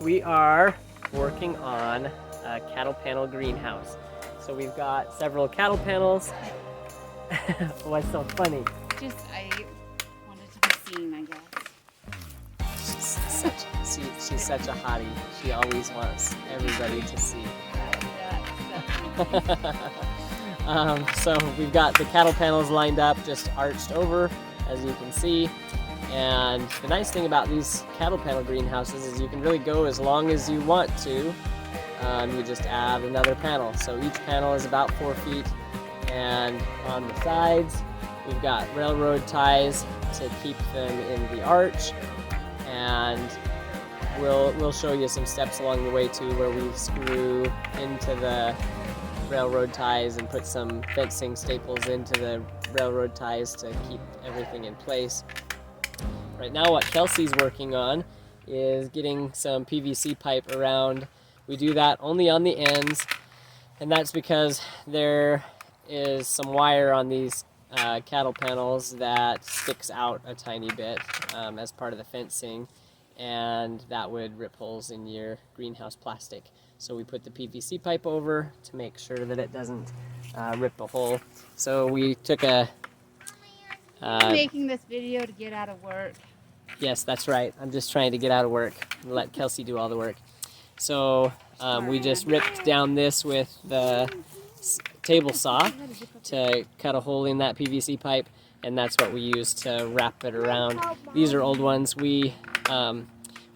we are working on a cattle panel greenhouse. So we've got several cattle panels. What's so funny? Just, I wanted to be seen, I guess. She's such a hottie. She always wants everybody to see. So we've got the cattle panels lined up, just arched over, as you can see. And the nice thing about these cattle panel greenhouses is you can really go as long as you want to. You just add another panel. So each panel is about 4 feet. And on the sides, we've got railroad ties to keep them in the arch. And we'll show you some steps along the way too, where we screw into the railroad ties and put some fencing staples into the railroad ties to keep everything in place. Right now what Kelsey's working on is getting some PVC pipe around. We do that only on the ends, and that's because there is some wire on these cattle panels that sticks out a tiny bit as part of the fencing, and that would rip holes in your greenhouse plastic. So we put the PVC pipe over to make sure that it doesn't rip a hole. So we took a... I'm making this video to get out of work. Yes, that's right. I'm just trying to get out of work and let Kelsey do all the work. So we just ripped down this with the table saw to cut a hole in that PVC pipe, and that's what we use to wrap it around. These are old ones. We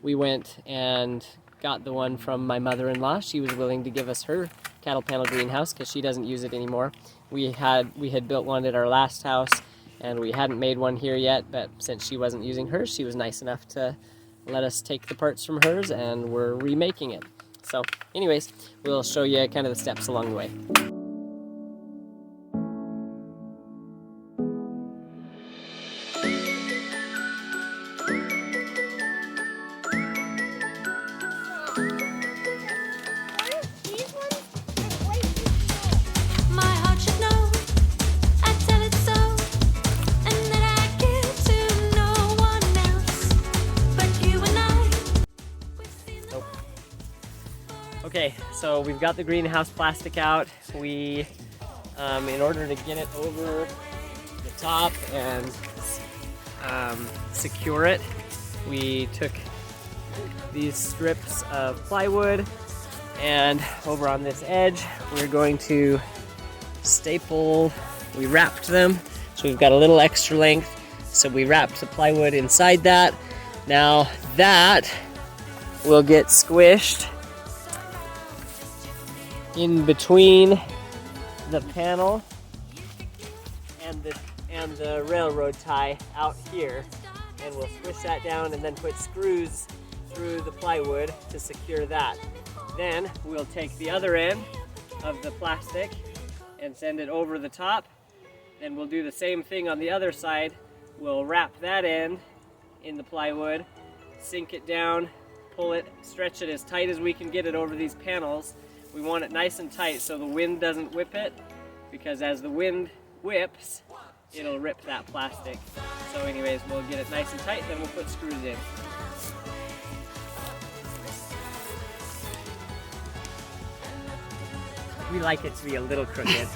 went and got the one from my mother-in-law. She was willing to give us her cattle panel greenhouse because she doesn't use it anymore. We had built one at our last house, and we hadn't made one here yet, but since she wasn't using hers, she was nice enough to let us take the parts from hers, and we're remaking it. So anyways, we'll show you kind of the steps along the way. Okay, so we've got the greenhouse plastic out. We, in order to get it over the top and secure it, we took these strips of plywood, and over on this edge, we're going to staple. We wrapped them, so we've got a little extra length. So we wrapped the plywood inside that. Now that will get squished in between the panel and the railroad tie out here, and we'll squish that down and then put screws through the plywood to secure that. Then we'll take the other end of the plastic and send it over the top. Then we'll do the same thing on the other side. We'll wrap that end in the plywood, sink it down, pull it, stretch it as tight as we can get it over these panels. We want it nice and tight so the wind doesn't whip it, because as the wind whips, it'll rip that plastic. So anyways, we'll get it nice and tight, then we'll put screws in. We like it to be a little crooked.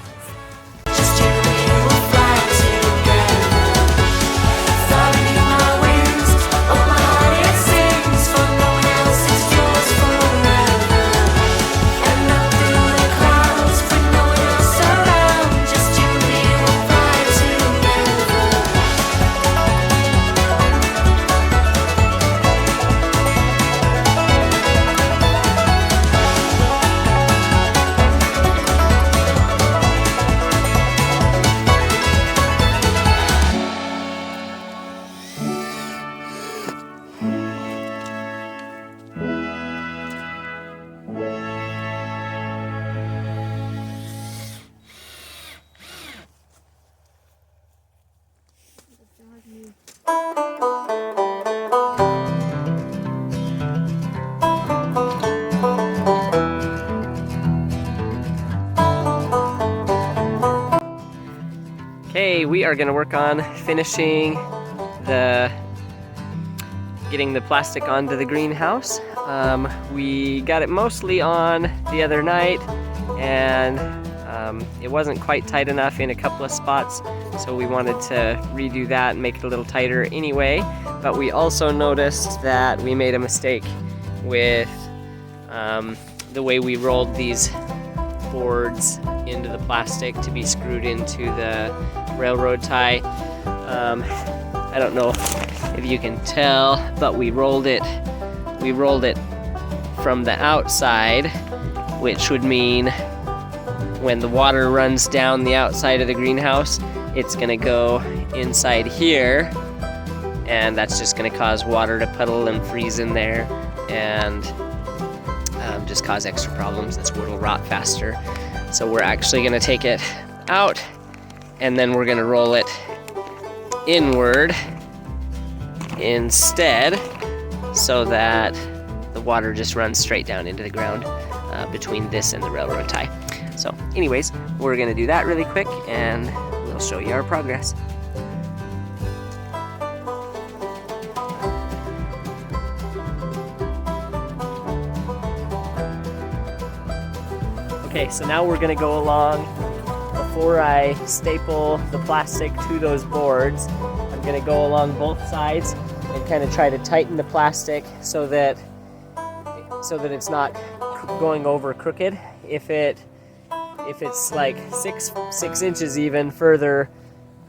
Okay, we are going to work on finishing getting the plastic onto the greenhouse. We got it mostly on the other night, and it wasn't quite tight enough in a couple of spots, so we wanted to redo that and make it a little tighter anyway. But we also noticed that we made a mistake with the way we rolled these boards into the plastic to be screwed into the railroad tie. I don't know if you can tell, but we rolled it from the outside, which would mean when the water runs down the outside of the greenhouse, it's gonna go inside here, and that's just gonna cause water to puddle and freeze in there and just cause extra problems. That's where it'll rot faster. So we're actually gonna take it out, and then we're gonna roll it inward instead, so that the water just runs straight down into the ground between this and the railroad tie. So anyways, we're gonna do that really quick, and we'll show you our progress. Okay, so now we're gonna go along. Before I staple the plastic to those boards, I'm gonna go along both sides and kind of try to tighten the plastic so that it's not going over crooked. If it's like six inches even further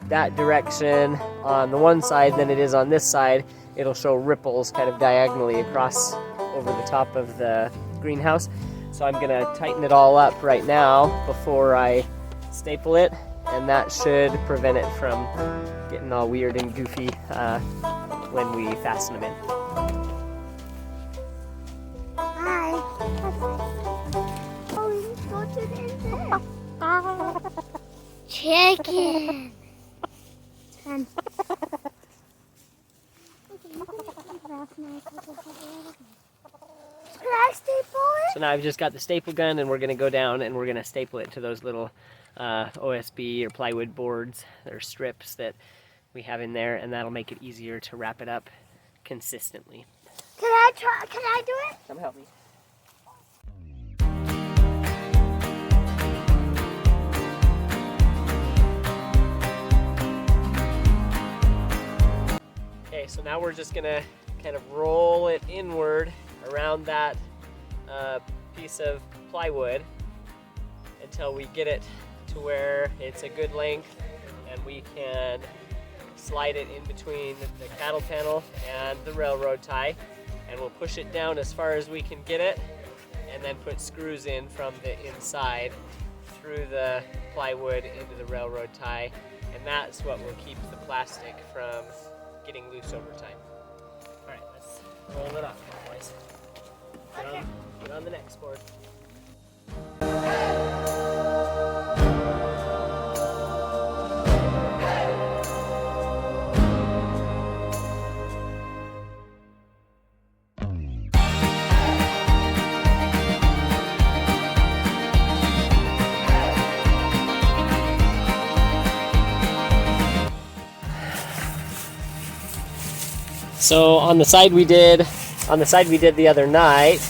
that direction on the one side than it is on this side, it'll show ripples kind of diagonally across over the top of the greenhouse. So I'm gonna tighten it all up right now before I staple it, and that should prevent it from getting all weird and goofy when we fasten them in. Hi. Oh, we just go to the inside. Chicken. 10. Can I staple it? So now I've just got the staple gun, and we're gonna go down and we're gonna staple it to those little OSB or plywood boards or strips that we have in there, and that'll make it easier to wrap it up consistently. Can I try? Can I do it? Come help me. Okay, so now we're just gonna kind of roll it inward around that piece of plywood until we get it to where it's a good length, and we can slide it in between the cattle panel and the railroad tie, and we'll push it down as far as we can get it, and then put screws in from the inside through the plywood into the railroad tie, and that's what will keep the plastic from getting loose over time. All right, let's roll it up, boys. Get on the next board. So on the side we did the other night,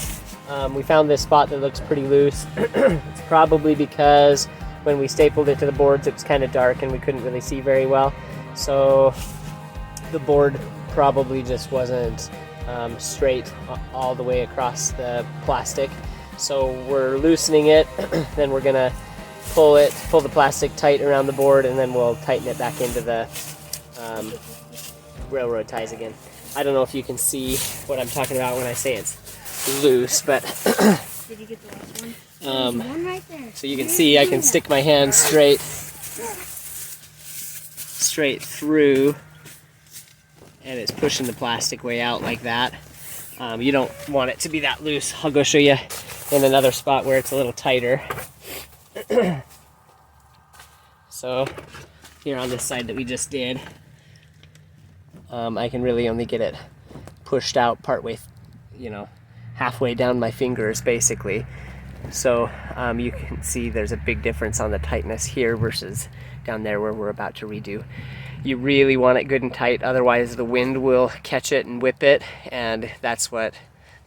we found this spot that looks pretty loose. It's probably because when we stapled it to the boards, it was kind of dark and we couldn't really see very well. So the board probably just wasn't straight all the way across the plastic. So we're loosening it, then we're gonna pull the plastic tight around the board, and then we'll tighten it back into the railroad ties again. I don't know if you can see what I'm talking about when I say it's loose, but Did you get the last one? One right there. So you can see I can stick my hand straight through, and it's pushing the plastic way out like that. You don't want it to be that loose. I'll go show you in another spot where it's a little tighter. So here on this side that we just did, I can really only get it pushed out partway, halfway down my fingers basically. So you can see there's a big difference on the tightness here versus down there where we're about to redo. You really want it good and tight, otherwise the wind will catch it and whip it, and that's what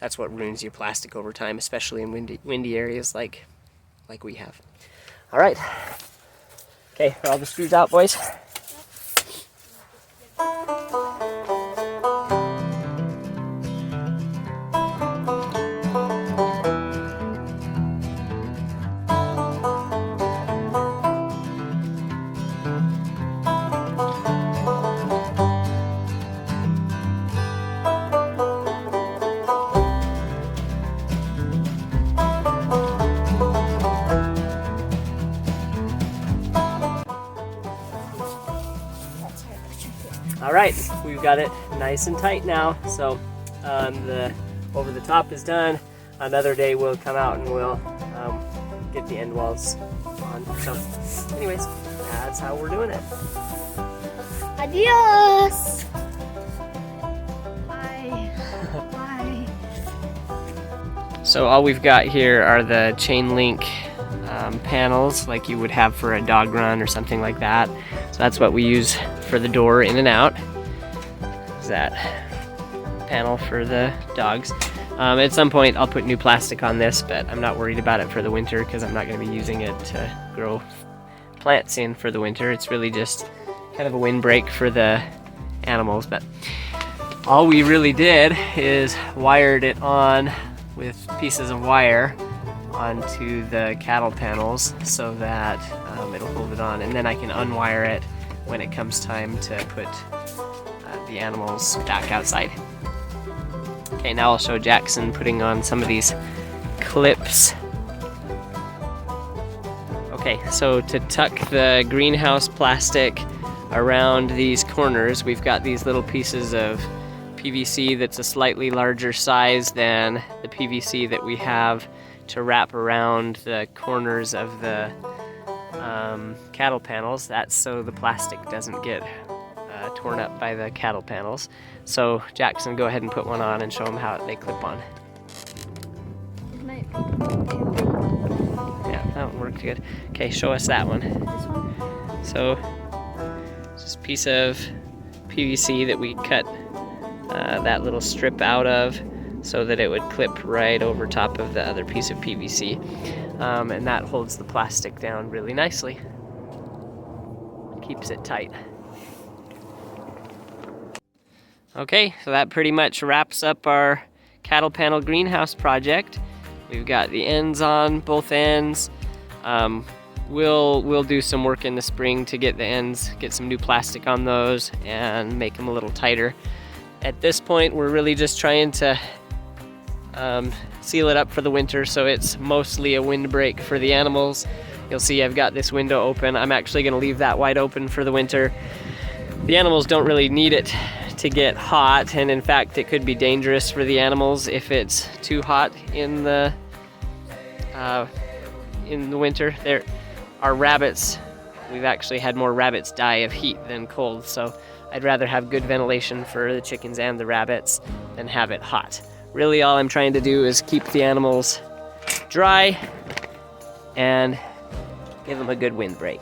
that's what ruins your plastic over time, especially in windy areas like we have. All right. Okay, are all the screws out, boys? All right, we've got it nice and tight now. So the over the top is done. Another day we'll come out and we'll get the end walls on. So anyways, that's how we're doing it. Adios. Bye. Bye. So all we've got here are the chain link panels like you would have for a dog run or something like that. So that's what we use for the door in and out. Is that panel for the dogs. At some point I'll put new plastic on this, but I'm not worried about it for the winter because I'm not going to be using it to grow plants in for the winter. It's really just kind of a windbreak for the animals. But all we really did is wired it on with pieces of wire onto the cattle panels so that it'll hold it on, and then I can unwire it when it comes time to put the animals back outside. Okay, now I'll show Jackson putting on some of these clips. Okay, so to tuck the greenhouse plastic around these corners, we've got these little pieces of PVC that's a slightly larger size than the PVC that we have to wrap around the corners of the cattle panels. That's so the plastic doesn't get torn up by the cattle panels. So Jackson, go ahead and put one on and show them how they clip on. Yeah, that one worked good. Okay, show us that one. This one? So just a piece of PVC that we cut that little strip out of so that it would clip right over top of the other piece of PVC. And that holds the plastic down really nicely. Keeps it tight. Okay, so that pretty much wraps up our cattle panel greenhouse project. We've got the ends on both ends. We'll do some work in the spring to get the ends, get some new plastic on those and make them a little tighter. At this point, we're really just trying to seal it up for the winter so it's mostly a windbreak for the animals. You'll see I've got this window open. I'm actually going to leave that wide open for the winter. The animals don't really need it to get hot, and in fact it could be dangerous for the animals if it's too hot in the winter. Our rabbits, we've actually had more rabbits die of heat than cold, so I'd rather have good ventilation for the chickens and the rabbits than have it hot. Really all I'm trying to do is keep the animals dry and give them a good windbreak.